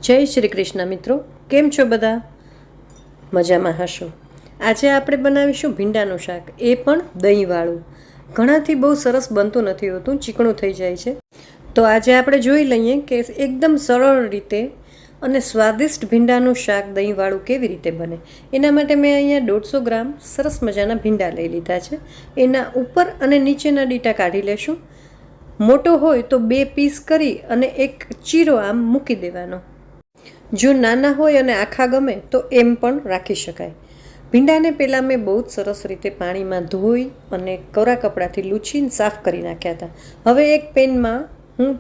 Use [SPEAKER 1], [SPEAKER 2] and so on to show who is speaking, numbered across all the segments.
[SPEAKER 1] जय श्री कृष्ण मित्रों, केम छो बधा? मजामां हशो। आजे आपणे बनावीशुं भींडानुं शाक, ए पण दहींवाळुं। घणाथी बहु सरस बनतुं नथी होतुं, चीकणुं थई जाय छे। तो आजे आपणे जोई लईए के एकदम सरळ रीते अने स्वादिष्ट भींडानुं शाक दहींवाळुं केवी रीते बने। एना माटे मैं अहींया 150 ग्राम सरस मजाना भींडा लई लीधा छे। एना उपर अने नीचेना डीटा काढी लेशुं। मोटो होय तो 2 पीस करी अने एक चीरो आम मूकी देवानो। जो नाना होय अने आखा गमे तो एम पण राखी शकाय। भींडाने पहेला मैं बहुत सरस रीते पाणीमां धोई अने कोरा कपडाथी लूछीने साफ करी नाख्या हता। हवे एक पेनमां हूँ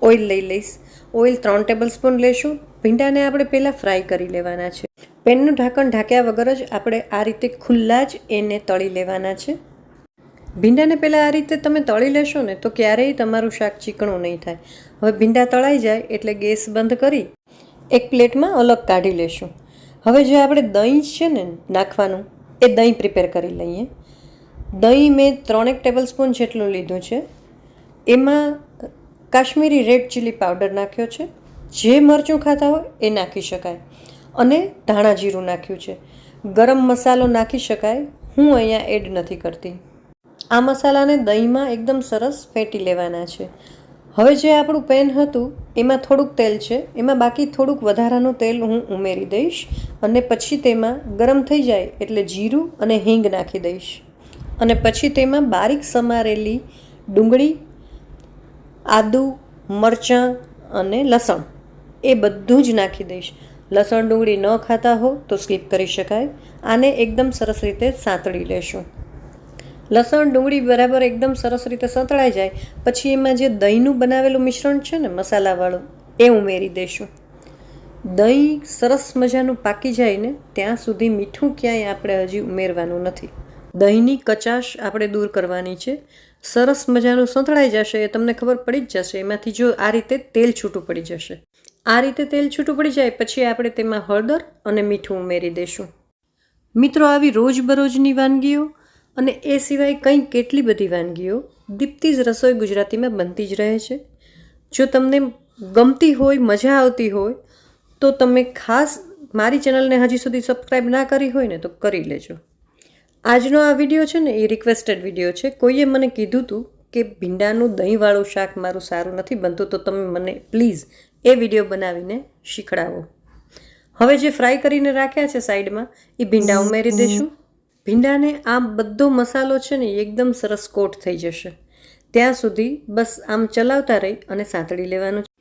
[SPEAKER 1] ऑइल लई लईश। Oil 3 tablespoon लेशुं। भींडाने आपणे पहेला फ्राय करी लेवाना छे। पेननुं ढांकण ढांक्या वगर ज आपणे आ रीते खुल्ला ज एने तળી लेवाना छे। भींडाने पहेला आ रीते तमे तળી लेशो ने तो क्यारेय तमारुं शाक चीकणुं नहीं थाय। हवे भींडा तळाई जाय एटले गैस बंध करी एक प्लेट में अलग काढ़ी लेशुं। हवे जे आपणे दही छे ने नाखवानुं ए दही प्रिपेर करी लईए। दही में 3 टेबलस्पून जेटलुं लीधुं छे। एमां काश्मीरी रेड चिली पाउडर नाख्यो छे। जे मरचुं खाता होय ए नाखी शकाय अने धाणा जीरुं नाख्युं छे। गरम मसालो नाखी शकाय, हूँ अहींया एड नथी करती। आ मसालाने दहीमां एकदम सरस फेंटी लेवाना छे। हवे जे आपणुं पेन हतुं एमां थोड़ुंक तेल छे, एमां बाकी थोड़ुंक वधारानुं तेल हूँ उमेरी दईश अने पछी तेमां गरम थई जाय एटले जीरुं अने हींग नाखी दईश अने पछी तेमां बारीक समारेली डુંગળી, आदु, मरचां अने लसण ए बधुं ज नाखी दईश। लसण डુંગળી न खाता हो तो स्कीप करी शकाय। आने एकदम सरस रीते सांतળી लेशुं। लसण डુંગળી बराबर एकदम सरस रीते संतळाई जाय पछी एमां जे दहीनुं बनावेलुं मिश्रण छे ने मसालावाळुं ए उमेरी देशुं। दही सरस मजानुं पाकी जाय ने त्यां सुधी मीठुं क्यांय आपणे हजी उमेरवानुं नथी। दहीनी कचाश आपणे दूर करवानी छे। सरस मजानुं संतळाई जशे ए तमने खबर पड़ी ज जशे। एमांथी जो आ रीते तेल छूटुं पड़ी जशे। आ रीते तेल छूटुं पड़ी जाय पछी आपणे तेमां हळदर अने मीठुं उमेरी देशुं। मित्रों, आवी रोजबरोजनी वानगीओ અને એ સિવાય કંઈ કેટલી બધી વાનગીઓ દીપ્તિજ રસોઈ ગુજરાતીમાં બનતી જ રહે છે। જો તમને ગમતી હોય, મજા આવતી હોય તો તમે ખાસ મારી ચેનલને હજી સુધી સબસ્ક્રાઈબ ના કરી હોય ને તો કરી લેજો। આજનો આ વિડીયો છે ને એ રિક્વેસ્ટેડ વિડીયો છે। કોઈએ મને કીધું હતું કે ભીંડાનું દહીંવાળું શાક મારું સારું નથી બનતું તો તમે મને પ્લીઝ એ વિડીયો બનાવીને શીખડાવો। હવે જે ફ્રાય કરીને રાખ્યા છે સાઈડમાં એ ભીંડા ઉમેરી દઈશું। ભીંડાને આ બધો મસાલો છે ને એકદમ સરસ કોટ થઈ જશે ત્યાં સુધી બસ આમ ચલાવતા રહી અને સાંતળી લેવાનું છે।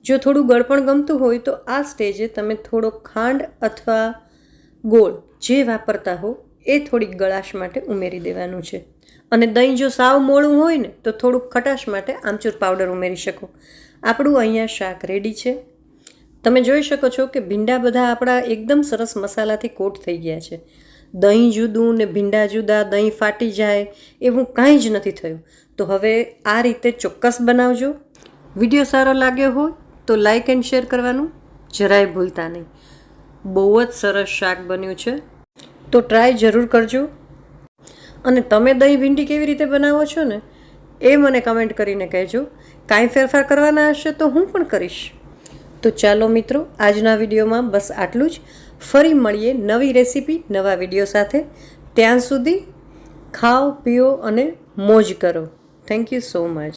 [SPEAKER 1] જો થોડું ગળપણ ગમતું હોય તો આ સ્ટેજે તમે થોડો ખાંડ અથવા ગોળ જે વાપરતા હો એ થોડીક ગળાશ માટે ઉમેરી દેવાનું છે। અને દહીં જો સાવ મોળું હોય ને તો થોડુંક ખટાશ માટે આમચૂર પાવડર ઉમેરી શકો। આપણું અહીંયા શાક રેડી છે। તમે જોઈ શકો છો કે ભીંડા બધા આપણા એકદમ સરસ મસાલાથી કોટ થઈ ગયા છે। દહીં જુદું ને ભીંડા જુદા, દહીં ફાટી જાય એવું કાંઈ જ નથી થયું। તો હવે આ રીતે ચોક્કસ બનાવજો। વિડીયો સારો લાગ્યો હોય તો લાઇક એન્ડ શેર કરવાનું જરાય ભૂલતા નહીં। બહુ જ સરસ શાક બન્યું છે તો ટ્રાય જરૂર કરજો। અને તમે દહીં ભીંડી કેવી રીતે બનાવો છો ને એ મને કમેન્ટ કરીને કહેજો। કાંઈ ફેરફાર કરવાના હશે તો હું પણ કરીશ। તો ચાલો મિત્રો, આજના વિડીયોમાં બસ આટલું જ। ફરી મળીએ નવી રેસીપી નવા વિડીયો સાથે। ત્યાં સુધી ખાઓ, પીઓ અને મોજ કરો। Thank you so much.